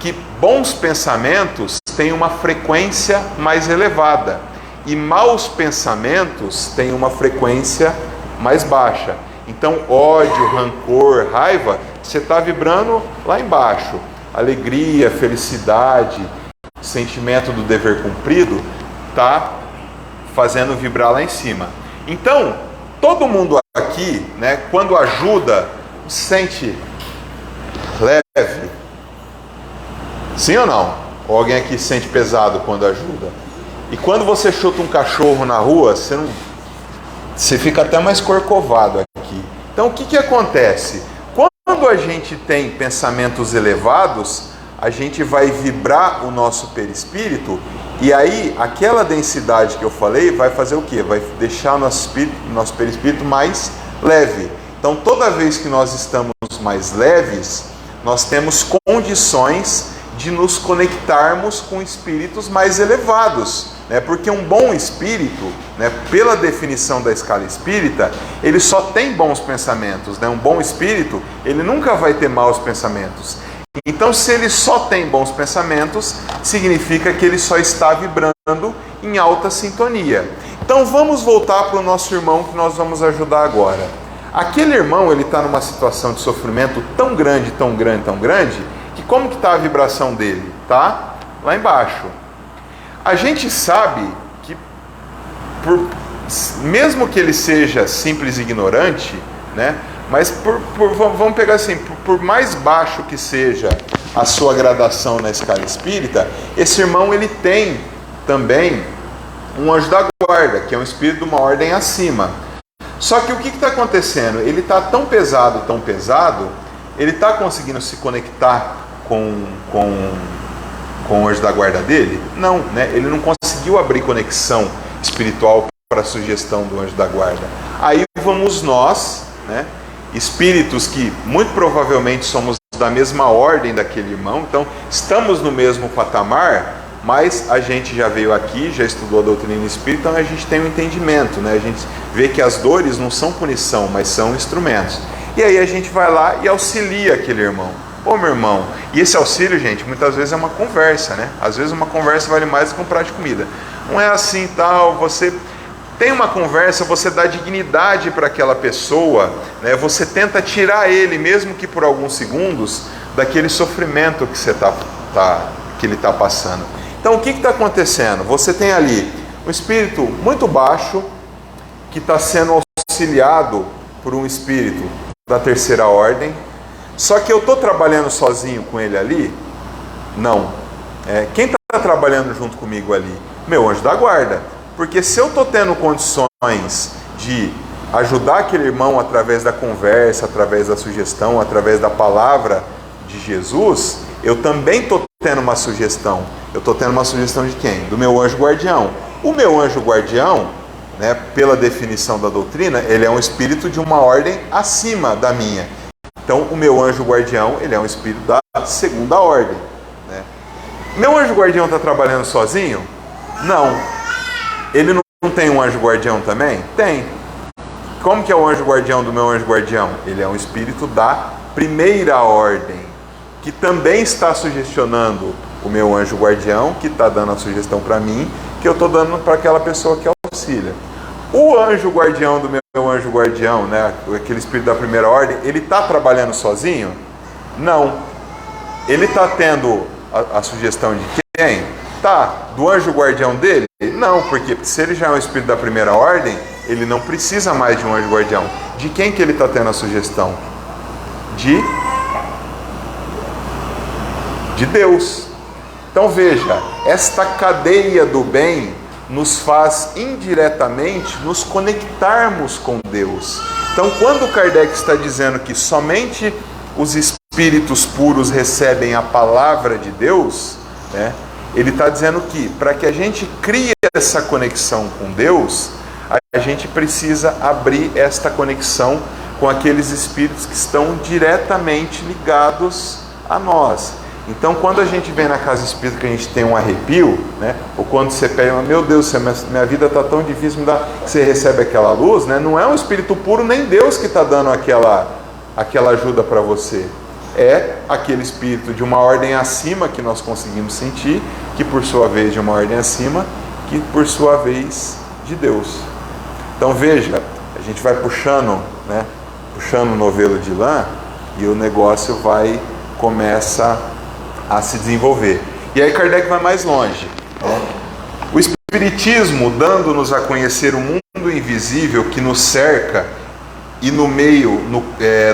que bons pensamentos têm uma frequência mais elevada e maus pensamentos têm uma frequência mais baixa. Então, ódio, rancor, raiva, você está vibrando lá embaixo. Alegria, felicidade, sentimento do dever cumprido, está fazendo vibrar lá em cima. Então, todo mundo aqui, né, quando ajuda, se sente leve? Sim ou não? Ou alguém aqui se sente pesado quando ajuda? E quando você chuta um cachorro na rua, você fica até mais corcovado aqui. Então, o que acontece? a gente tem pensamentos elevados, a gente vai vibrar o nosso perispírito, e aí aquela densidade que eu falei vai fazer o quê? Vai deixar o nosso perispírito mais leve. Então toda vez que nós estamos mais leves, nós temos condições de nos conectarmos com espíritos mais elevados, né? Porque um bom espírito, né, pela definição da escala espírita, ele só tem bons pensamentos, né? Um bom espírito, ele nunca vai ter maus pensamentos. Então, se ele só tem bons pensamentos, significa que ele só está vibrando em alta sintonia. Então, vamos voltar para o nosso irmão que nós vamos ajudar agora. Aquele irmão, ele está numa situação de sofrimento tão grande, tão grande, tão grande, que como que está a vibração dele? Tá lá embaixo. A gente sabe que, mesmo que ele seja simples e ignorante, né? Mas vamos pegar assim, por mais baixo que seja a sua gradação na escala espírita, esse irmão ele tem também um anjo da guarda, que é um espírito de uma ordem acima. Só que o que está acontecendo? Ele está tão pesado, ele está conseguindo se conectar com o anjo da guarda dele? Não, né? Ele não conseguiu abrir conexão espiritual para a sugestão do anjo da guarda. Aí vamos nós, né? Espíritos que muito provavelmente somos da mesma ordem daquele irmão, então estamos no mesmo patamar, mas a gente já veio aqui, já estudou a doutrina espírita, então a gente tem um entendimento, né? A gente vê que as dores não são punição, mas são instrumentos. E aí a gente vai lá e auxilia aquele irmão. Ô meu irmão, e esse auxílio, gente, muitas vezes é uma conversa, né? Às vezes uma conversa vale mais do que um prato de comida. Não é assim tal, você tem uma conversa, você dá dignidade para aquela pessoa, né? Você tenta tirar ele, mesmo que por alguns segundos, daquele sofrimento que ele está passando. Então o que está acontecendo? Você tem ali um espírito muito baixo que está sendo auxiliado por um espírito da terceira ordem. Só que eu estou trabalhando sozinho com ele ali? Não. Quem está trabalhando junto comigo ali? Meu anjo da guarda. Porque se eu estou tendo condições de ajudar aquele irmão através da conversa, através da sugestão, através da palavra de Jesus, eu também estou tendo uma sugestão. Eu estou tendo uma sugestão de quem? Do meu anjo guardião. O meu anjo guardião, né, pela definição da doutrina, ele é um espírito de uma ordem acima da minha. Então, o meu anjo guardião, ele é um espírito da segunda ordem, né? Meu anjo guardião está trabalhando sozinho? Não. Ele não tem um anjo guardião também? Tem. Como que é o anjo guardião do meu anjo guardião? Ele é um espírito da primeira ordem, que também está sugestionando o meu anjo guardião, que está dando a sugestão para mim, que eu estou dando para aquela pessoa que auxilia. O anjo guardião do meu anjo guardião, né, aquele espírito da primeira ordem, ele está trabalhando sozinho? Não. Ele está tendo a sugestão de quem? Tá. Do anjo guardião dele? Não, porque se ele já é um espírito da primeira ordem, ele não precisa mais de um anjo guardião. De quem que ele está tendo a sugestão? De Deus. Então veja, esta cadeia do bem nos faz indiretamente nos conectarmos com Deus. Então, quando Kardec está dizendo que somente os espíritos puros recebem a palavra de Deus, né, ele está dizendo que para que a gente crie essa conexão com Deus, a gente precisa abrir esta conexão com aqueles espíritos que estão diretamente ligados a nós. Então, quando a gente vem na casa espírita que a gente tem um arrepio, né? Ou quando você pega, meu Deus, minha vida está tão difícil, você recebe aquela luz, né? Não é um espírito puro, nem Deus que está dando aquela ajuda para você. É aquele espírito de uma ordem acima que nós conseguimos sentir, que por sua vez de uma ordem acima, que por sua vez de Deus. Então veja, a gente vai puxando, né? Puxando o novelo de lã e o negócio começa a se desenvolver. E aí Kardec vai mais longe, né? O Espiritismo, dando-nos a conhecer o mundo invisível que nos cerca e no meio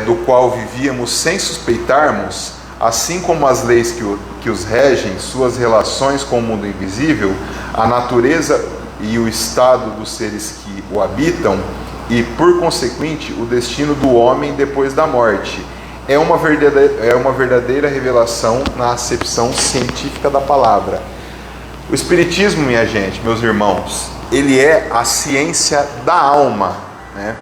do qual vivíamos sem suspeitarmos, assim como as leis que os regem, suas relações com o mundo invisível, a natureza e o estado dos seres que o habitam e, por consequente, o destino do homem depois da morte. é uma verdadeira revelação na acepção científica da palavra. O Espiritismo, minha gente, meus irmãos, ele é a ciência da alma, né?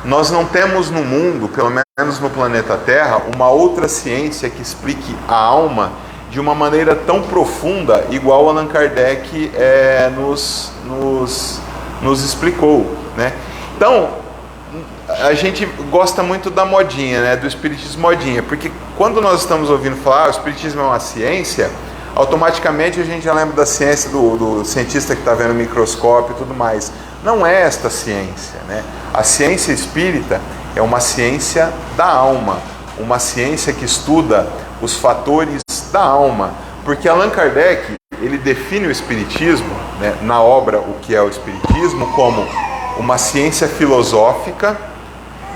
Nós não temos no mundo, pelo menos no planeta Terra, uma outra ciência que explique a alma de uma maneira tão profunda, igual Allan Kardec nos explicou, né? Então, a gente gosta muito da modinha, né? Do espiritismo modinha, porque quando nós estamos ouvindo falar o espiritismo é uma ciência, automaticamente a gente já lembra da ciência do cientista que está vendo o microscópio e tudo mais. Não é esta ciência, né? A ciência espírita é uma ciência da alma, uma ciência que estuda os fatores da alma, porque Allan Kardec, ele define o espiritismo, né, na obra O que é o Espiritismo, como uma ciência filosófica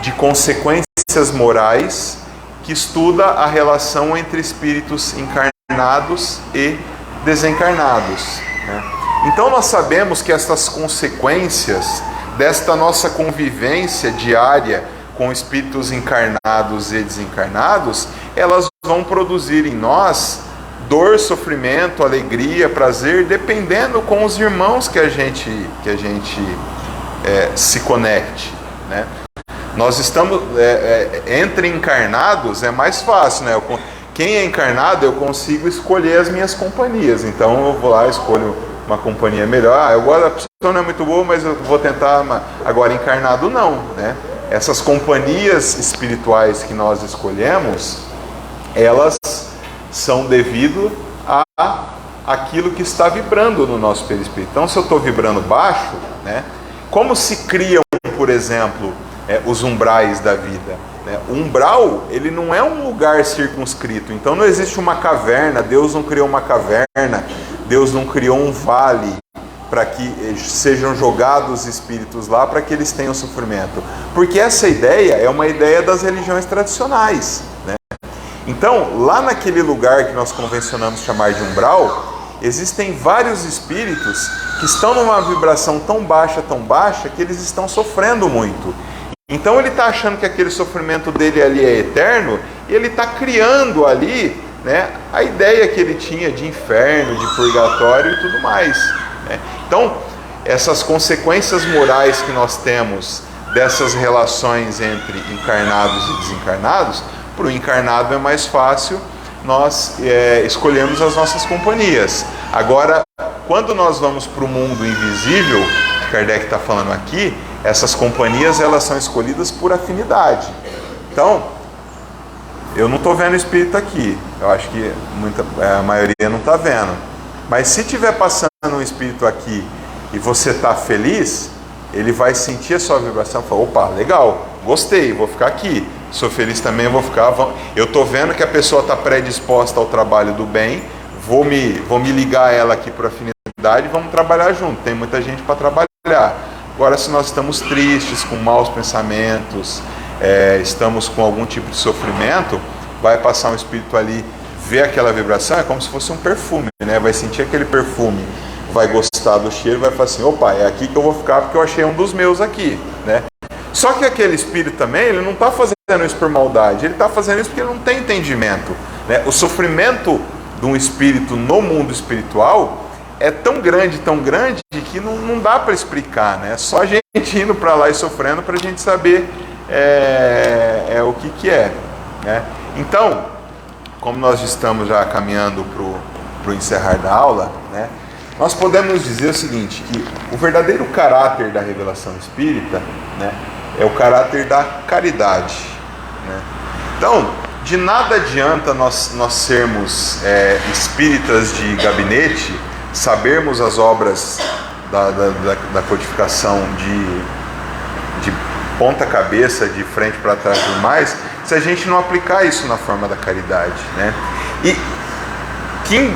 de consequências morais que estuda a relação entre espíritos encarnados e desencarnados, né? Então nós sabemos que essas consequências desta nossa convivência diária com espíritos encarnados e desencarnados, elas vão produzir em nós dor, sofrimento, alegria, prazer, dependendo com os irmãos que a gente se conecte, né? Nós estamos entre encarnados é mais fácil, né? Quem é encarnado eu consigo escolher as minhas companhias, então eu vou lá e escolho uma companhia melhor. Eu gosto, a pessoa não é muito boa, mas eu vou tentar. Agora encarnado não, né? Essas companhias espirituais que nós escolhemos, elas são devido a aquilo que está vibrando no nosso perispírito. Então, se eu estou vibrando baixo, né? Como se criam, por exemplo, os umbrais da vida, né? O umbral, ele não é um lugar circunscrito. Então não existe uma caverna. Deus não criou uma caverna. Deus não criou um vale para que sejam jogados espíritos lá para que eles tenham sofrimento. Porque essa ideia é uma ideia das religiões tradicionais, né? Então, lá naquele lugar que nós convencionamos chamar de umbral, existem vários espíritos que estão numa vibração tão baixa, que eles estão sofrendo muito. Então ele está achando que aquele sofrimento dele ali é eterno, e ele está criando ali, né, a ideia que ele tinha de inferno, de purgatório e tudo mais, né? Então, essas consequências morais que nós temos dessas relações entre encarnados e desencarnados, para o encarnado é mais fácil nós escolhermos as nossas companhias. Agora, quando nós vamos para o mundo invisível, que Kardec está falando aqui, essas companhias elas são escolhidas por afinidade. Então, eu não estou vendo espírito aqui, eu acho que a maioria não está vendo, mas se estiver passando um espírito aqui e você está feliz, ele vai sentir a sua vibração e falar: opa, legal, gostei, vou ficar aqui. Sou feliz também, vou ficar. Eu estou vendo que a pessoa está predisposta ao trabalho do bem, vou me ligar a ela aqui por afinidade, vamos trabalhar junto. Tem muita gente para trabalhar. Agora, se nós estamos tristes, com maus pensamentos, estamos com algum tipo de sofrimento, vai passar um espírito ali, ver aquela vibração, é como se fosse um perfume, né? Vai sentir aquele perfume, vai gostar do cheiro, vai falar assim: opa, é aqui que eu vou ficar porque eu achei um dos meus aqui, né? Só que aquele espírito também, ele não está fazendo isso por maldade, ele está fazendo isso porque ele não tem entendimento, né? O sofrimento de um espírito no mundo espiritual é tão grande, que não dá para explicar, né? Só a gente indo para lá e sofrendo para a gente saber o que é, né? Então, como nós estamos já caminhando para o encerrar da aula, né? Nós podemos dizer o seguinte, que o verdadeiro caráter da revelação espírita, né, é o caráter da caridade, né? Então, de nada adianta nós sermos espíritas de gabinete, sabermos as obras da codificação de ponta cabeça, de frente para trás e tudo mais, se a gente não aplicar isso na forma da caridade, né? E que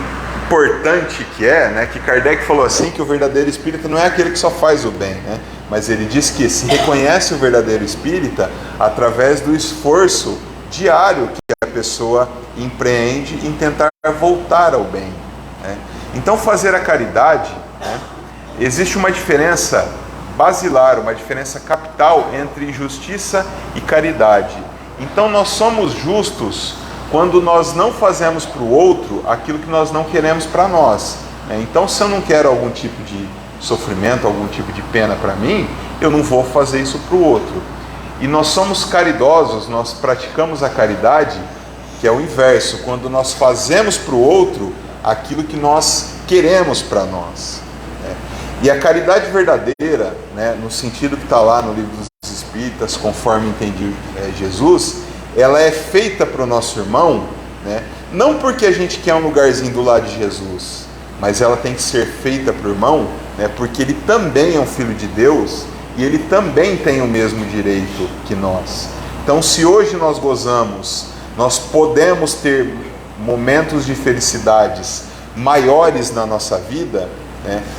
importante que né, que Kardec falou assim, que o verdadeiro espírita não é aquele que só faz o bem, né? Mas ele diz que se reconhece o verdadeiro espírita através do esforço diário que a pessoa empreende em tentar voltar ao bem, né? Então, fazer a caridade, né, existe uma diferença basilar, uma diferença capital entre justiça e caridade. Então nós somos justos quando nós não fazemos para o outro aquilo que nós não queremos para nós. Então, se eu não quero algum tipo de sofrimento, algum tipo de pena para mim, eu não vou fazer isso para o outro. E nós somos caridosos, nós praticamos a caridade, que é o inverso, quando nós fazemos para o outro aquilo que nós queremos para nós. E a caridade verdadeira, no sentido que está lá no Livro dos Espíritas, conforme entendi Jesus, ela é feita para o nosso irmão, não porque a gente quer um lugarzinho do lado de Jesus, mas ela tem que ser feita para o irmão, porque ele também é um filho de Deus e ele também tem o mesmo direito que nós. Então, se hoje nós gozamos, nós podemos ter momentos de felicidades maiores na nossa vida,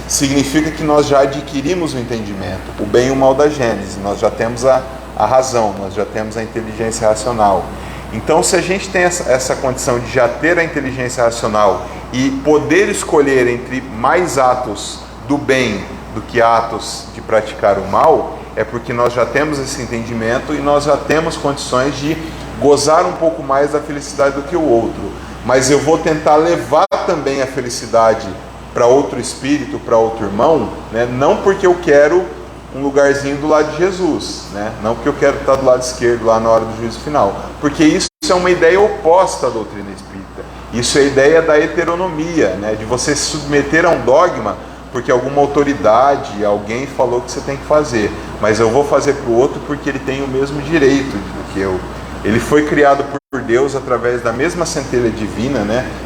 significa que nós já adquirimos o entendimento, o bem e o mal da Gênese, nós já temos a razão, nós já temos a inteligência racional. Então, se a gente tem essa condição de já ter a inteligência racional e poder escolher entre mais atos do bem do que atos de praticar o mal, é porque nós já temos esse entendimento e nós já temos condições de gozar um pouco mais da felicidade do que o outro. Mas eu vou tentar levar também a felicidade para outro espírito, para outro irmão, não porque eu quero um lugarzinho do lado de Jesus, não porque eu quero estar do lado esquerdo lá na hora do juízo final, porque isso é uma ideia oposta à doutrina espírita. Isso é a ideia da heteronomia, de você se submeter a um dogma porque alguma autoridade, alguém falou que você tem que fazer, mas eu vou fazer para o outro porque ele tem o mesmo direito do que eu. Ele foi criado por Deus através da mesma centelha divina,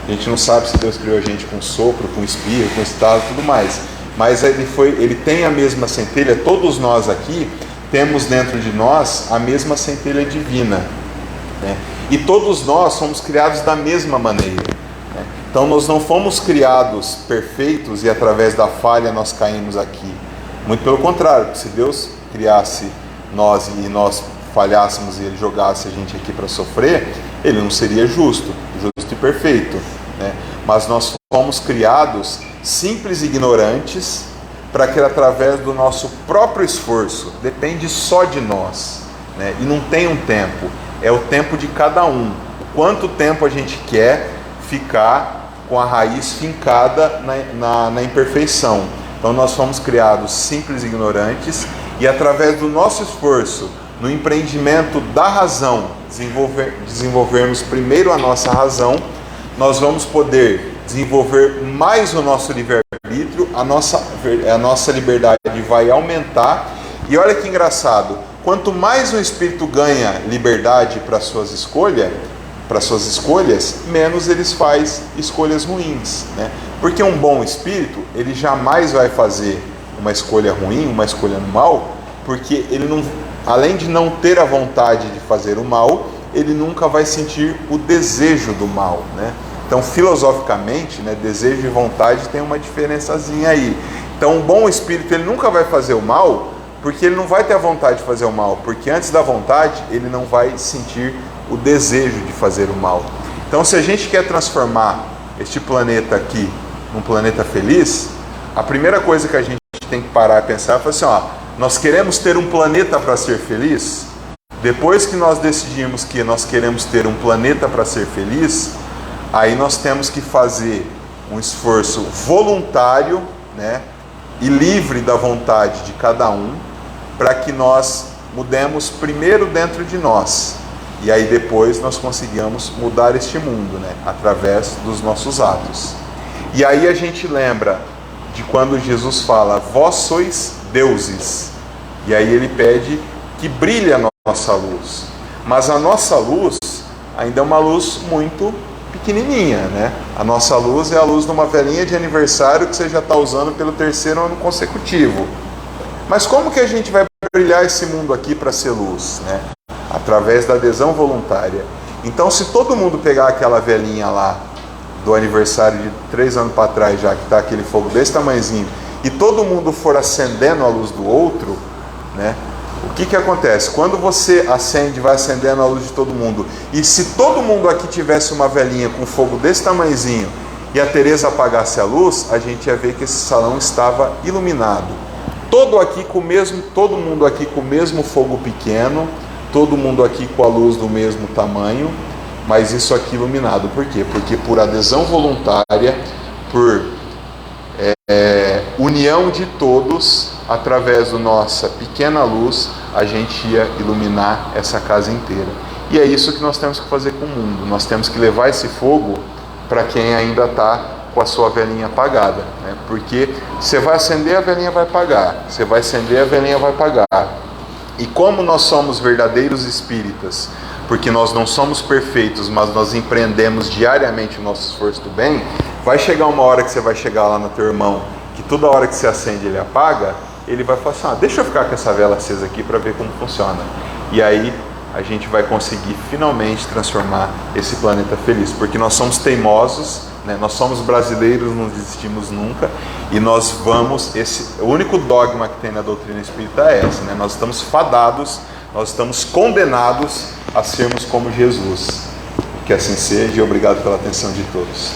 A gente não sabe se Deus criou a gente com sopro, com espirro, com estado e tudo mais, mas ele tem a mesma centelha. Todos nós aqui temos dentro de nós a mesma centelha divina, e todos nós somos criados da mesma maneira. Então nós não fomos criados perfeitos e através da falha nós caímos aqui. Muito pelo contrário, se Deus criasse nós e nós falhássemos e Ele jogasse a gente aqui para sofrer, Ele não seria justo e perfeito, Mas nós fomos criados simples e ignorantes para que através do nosso próprio esforço, depende só de nós, e não tem um tempo, é o tempo de cada um. Quanto tempo a gente quer ficar com a raiz fincada na imperfeição. Então nós fomos criados simples e ignorantes e através do nosso esforço no empreendimento da razão, desenvolvermos primeiro a nossa razão, nós vamos poder desenvolver mais o nosso livre-arbítrio, a nossa liberdade vai aumentar. E olha que engraçado, quanto mais um espírito ganha liberdade para suas escolhas, menos eles faz escolhas ruins, Porque um bom espírito, ele jamais vai fazer uma escolha ruim, uma escolha no mal, porque ele não, além de não ter a vontade de fazer o mal, ele nunca vai sentir o desejo do mal, Então, filosoficamente, desejo e vontade tem uma diferençazinha aí. Então, um bom espírito, ele nunca vai fazer o mal, porque ele não vai ter a vontade de fazer o mal, porque antes da vontade, ele não vai sentir o desejo de fazer o mal. Então, se a gente quer transformar este planeta aqui num planeta feliz, a primeira coisa que a gente tem que parar e pensar é assim, nós queremos ter um planeta para ser feliz? Depois que nós decidimos que nós queremos ter um planeta para ser feliz, aí nós temos que fazer um esforço voluntário, e livre da vontade de cada um, para que nós mudemos primeiro dentro de nós. E aí depois nós conseguimos mudar este mundo, através dos nossos atos. E aí a gente lembra de quando Jesus fala, vós sois deuses. E aí ele pede que brilhe a nossa luz. Mas a nossa luz ainda é uma luz muito pequenininha, A nossa luz é a luz de uma velhinha de aniversário que você já está usando pelo 3º ano consecutivo. Mas como que a gente vai brilhar esse mundo aqui para ser luz, Através da adesão voluntária. Então, se todo mundo pegar aquela velhinha lá do aniversário de 3 anos para trás, já que está aquele fogo desse tamanhozinho, e todo mundo for acendendo a luz do outro, o que acontece? Quando você acende, vai acendendo a luz de todo mundo, e se todo mundo aqui tivesse uma velhinha com fogo desse tamanhozinho e a Teresa apagasse a luz, a gente ia ver que esse salão estava iluminado. Todo mundo aqui com o mesmo fogo pequeno, todo mundo aqui com a luz do mesmo tamanho, mas isso aqui iluminado. Por quê? Porque por adesão voluntária, por união de todos, através da nossa pequena luz, a gente ia iluminar essa casa inteira. E é isso que nós temos que fazer com o mundo. Nós temos que levar esse fogo para quem ainda está com a sua velinha apagada, né? Porque você vai acender, a velinha vai apagar. Você vai acender, a velinha vai apagar. E como nós somos verdadeiros espíritas, porque nós não somos perfeitos, mas nós empreendemos diariamente o nosso esforço do bem, vai chegar uma hora que você vai chegar lá no teu irmão, que toda hora que você acende ele apaga, ele vai falar assim, deixa eu ficar com essa vela acesa aqui para ver como funciona. E aí a gente vai conseguir finalmente transformar esse planeta feliz, porque nós somos teimosos, né? Nós somos brasileiros, não desistimos nunca, e nós vamos, o único dogma que tem na doutrina espírita é essa, né? Nós estamos fadados, nós estamos condenados a sermos como Jesus. Que assim seja, e obrigado pela atenção de todos.